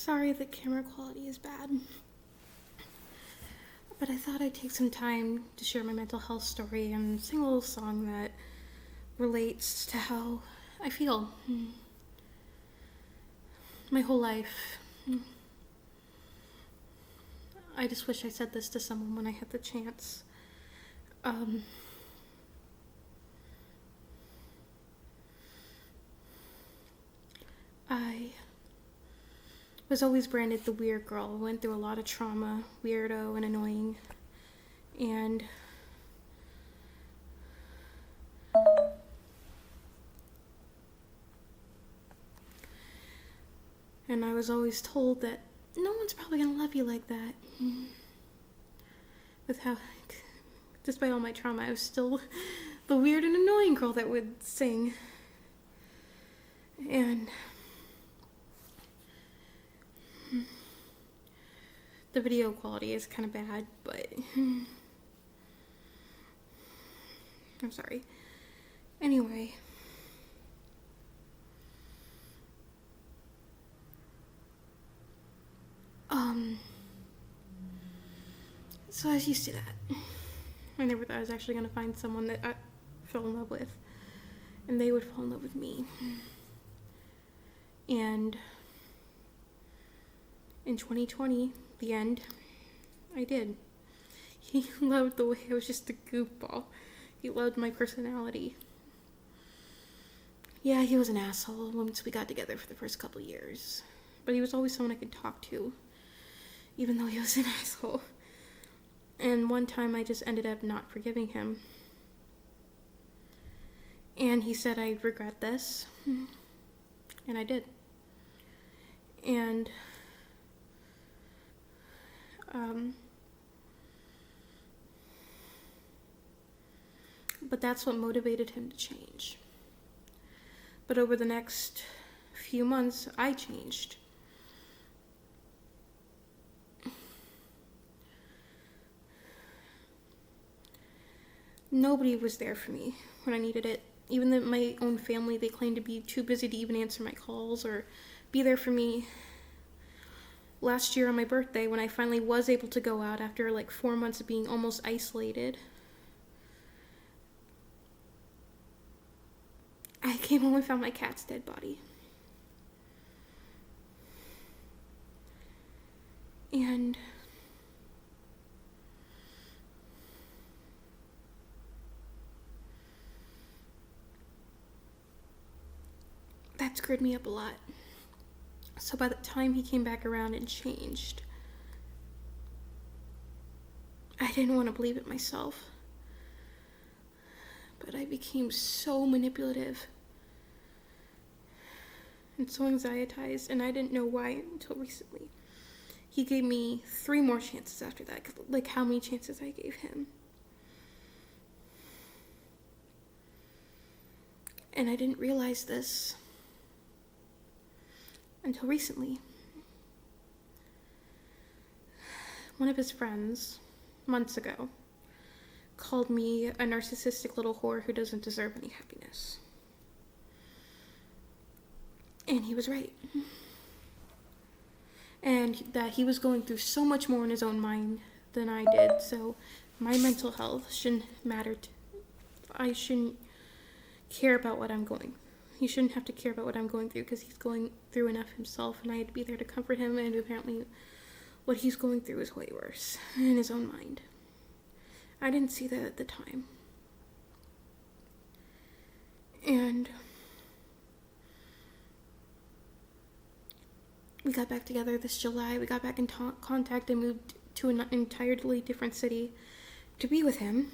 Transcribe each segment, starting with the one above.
Sorry the camera quality is bad, but I thought I'd take some time to share my mental health story and sing a little song that relates to how I feel. My whole life. I just wish I said this to someone when I had the chance. I was always branded the weird girl. Went through a lot of trauma, weirdo and annoying. And I was always told that no one's probably gonna love you like that. With how, despite all my trauma, I was still the weird and annoying girl that would sing. And the video quality is kind of bad, but I'm sorry. Anyway. So I was used to that. I never thought I was actually going to find someone that I fell in love with, and they would fall in love with me. And in 2020, the end, I did. He loved the way I was just a goofball. He loved my personality. Yeah, he was an asshole once we got together for the first couple years. But he was always someone I could talk to, even though he was an asshole. And one time I just ended up not forgiving him. And he said I'd regret this. And I did. And but that's what motivated him to change. But over the next few months, I changed. Nobody was there for me when I needed it. Even my own family, they claimed to be too busy to even answer my calls or be there for me. Last year on my birthday, when I finally was able to go out after like 4 months of being almost isolated, I came home and found my cat's dead body. And that screwed me up a lot. So by the time he came back around and changed, I didn't want to believe it myself. But I became so manipulative and so anxietized, and I didn't know why until recently. He gave me 3 more chances after that, like how many chances I gave him. And I didn't realize this until recently. One of his friends, months ago, called me a narcissistic little whore who doesn't deserve any happiness. And he was right. And that he was going through so much more in his own mind than I did, so my mental health shouldn't matter. I shouldn't care about what I'm going. He shouldn't have to care about what I'm going through because he's going through enough himself, and I had to be there to comfort him, and apparently what he's going through is way worse in his own mind. I didn't see that at the time. And we got back together this July. We got back in contact and moved to an entirely different city to be with him.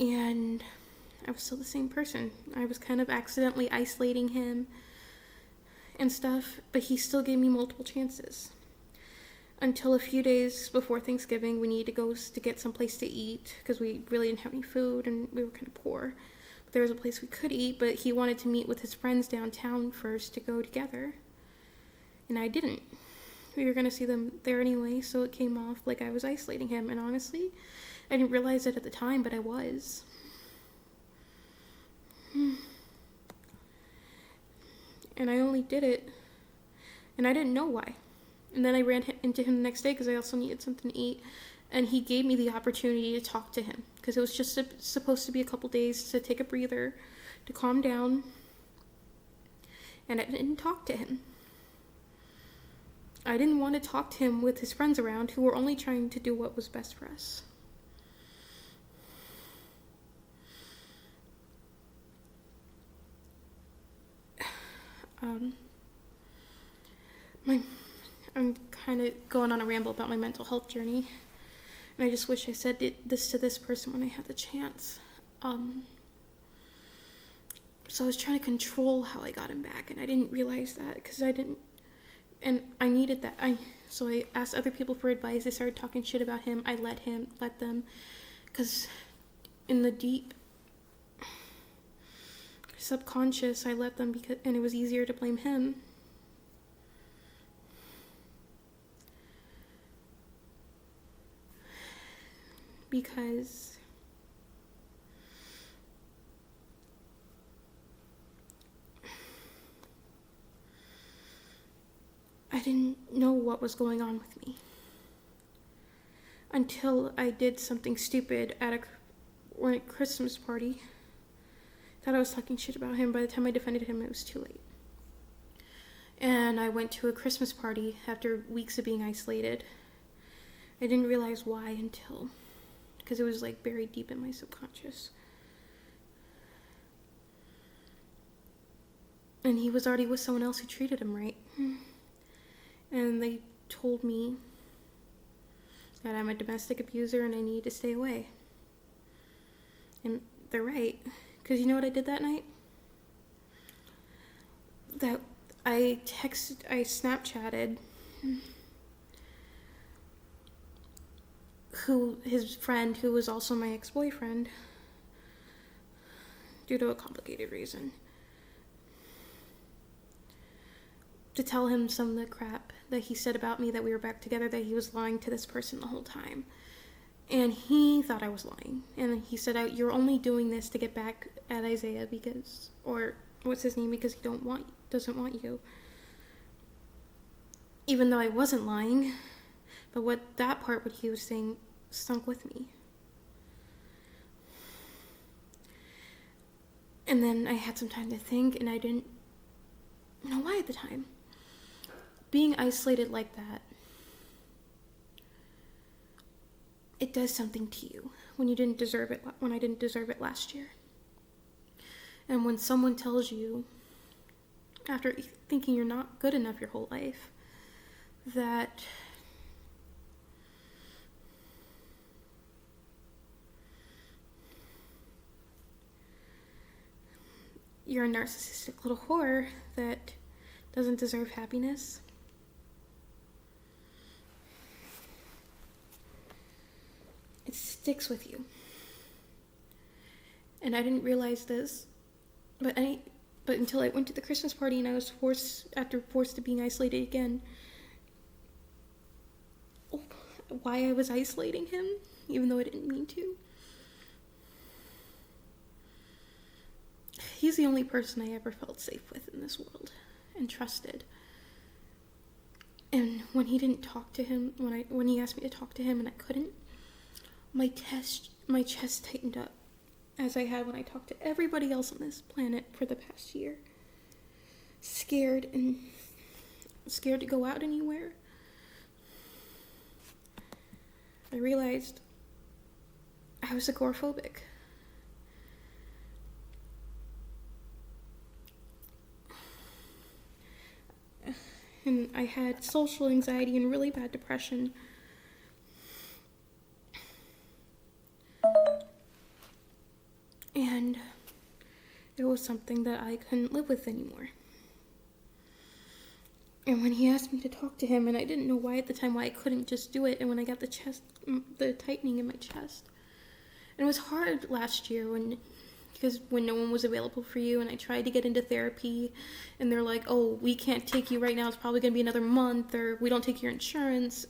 And I was still the same person. I was kind of accidentally isolating him and stuff, but he still gave me multiple chances. Until a few days before Thanksgiving, we needed to go to get someplace to eat because we really didn't have any food and we were kind of poor. But there was a place we could eat, but he wanted to meet with his friends downtown first to go together. And I didn't. We were going to see them there anyway, so it came off like I was isolating him. And honestly, I didn't realize it at the time, but I was. And I only did it And I didn't know why. And then I ran into him the next day because I also needed something to eat. And he gave me the opportunity to talk to him because it was just supposed to be a couple days to take a breather, to calm down. And I didn't talk to him. I didn't want to talk to him with his friends around who were only trying to do what was best for us. I'm kind of going on a ramble about my mental health journey. And I just wish I said this to this person when I had the chance. So I was trying to control how I got him back, and I didn't realize that because I needed that. So I asked other people for advice. I started talking shit about him. I let them, because in the deep subconscious, I let them and it was easier to blame him. Because I didn't know what was going on with me until I did something stupid at a Christmas party. Thought I was talking shit about him. By the time I defended him, it was too late. And I went to a Christmas party after weeks of being isolated. I didn't realize why because it was like buried deep in my subconscious. And he was already with someone else who treated him right. And they told me that I'm a domestic abuser and I need to stay away. And they're right. Because you know what I did that night? That I Snapchatted his friend, who was also my ex-boyfriend, due to a complicated reason, to tell him some of the crap that he said about me, that we were back together, that he was lying to this person the whole time. And he thought I was lying. And he said, you're only doing this to get back at Isaiah because he doesn't want you. Even though I wasn't lying. But what he was saying stunk with me. And then I had some time to think, and I didn't know why at the time. Being isolated like that, it does something to you when I didn't deserve it last year. And when someone tells you, after thinking you're not good enough your whole life, that you're a narcissistic little whore that doesn't deserve happiness, it sticks with you. And I didn't realize this, but until I went to the Christmas party and I was forced to being isolated again, why I was isolating him, even though I didn't mean to. He's the only person I ever felt safe with in this world and trusted. And when he didn't talk to him, when he asked me to talk to him and I couldn't, my chest tightened up, as I had when I talked to everybody else on this planet for the past year. Scared to go out anywhere. I realized I was agoraphobic. And I had social anxiety and really bad depression. And it was something that I couldn't live with anymore. And when he asked me to talk to him, and I didn't know why at the time, why I couldn't just do it, and when I got the tightening in my chest. And it was hard last year because when no one was available for you, and I tried to get into therapy, and they're like, oh, we can't take you right now, it's probably going to be another month, or we don't take your insurance,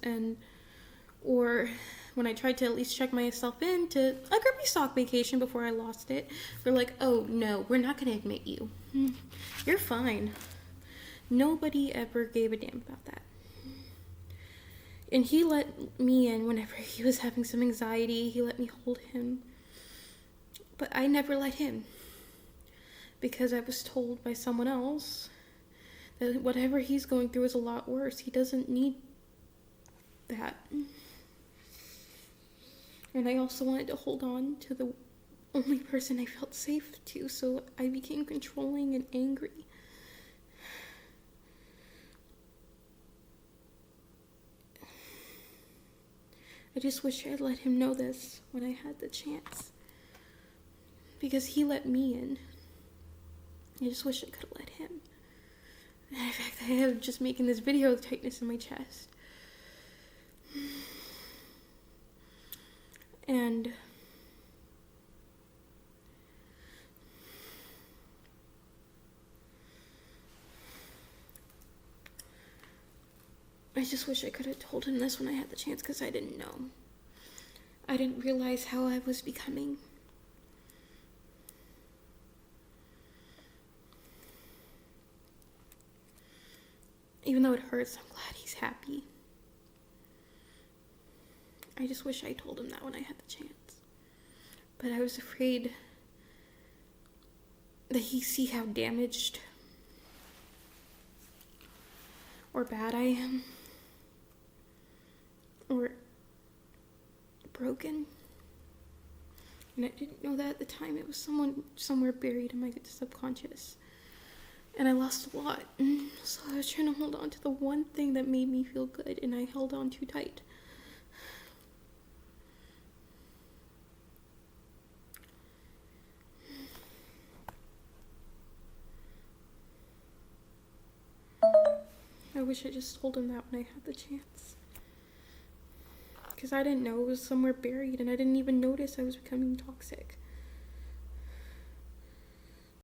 or when I tried to at least check myself into a Grippy Sock vacation before I lost it, they're like, oh, no, we're not going to admit you. You're fine. Nobody ever gave a damn about that. And he let me in whenever he was having some anxiety. He let me hold him. But I never let him. Because I was told by someone else that whatever he's going through is a lot worse. He doesn't need that. And I also wanted to hold on to the only person I felt safe to, so I became controlling and angry. I just wish I'd let him know this when I had the chance. Because he let me in. I just wish I could have let him. And in fact, I am just making this video with tightness in my chest. And I just wish I could have told him this when I had the chance, because I didn't know. I didn't realize how I was becoming. Even though it hurts, I'm glad he's happy. I just wish I told him that when I had the chance. But I was afraid that he'd see how damaged or bad I am. Or broken. And I didn't know that at the time. It was someone somewhere buried in my subconscious. And I lost a lot. So I was trying to hold on to the one thing that made me feel good, and I held on too tight. I wish I just told him that when I had the chance. Because I didn't know it was somewhere buried, and I didn't even notice I was becoming toxic.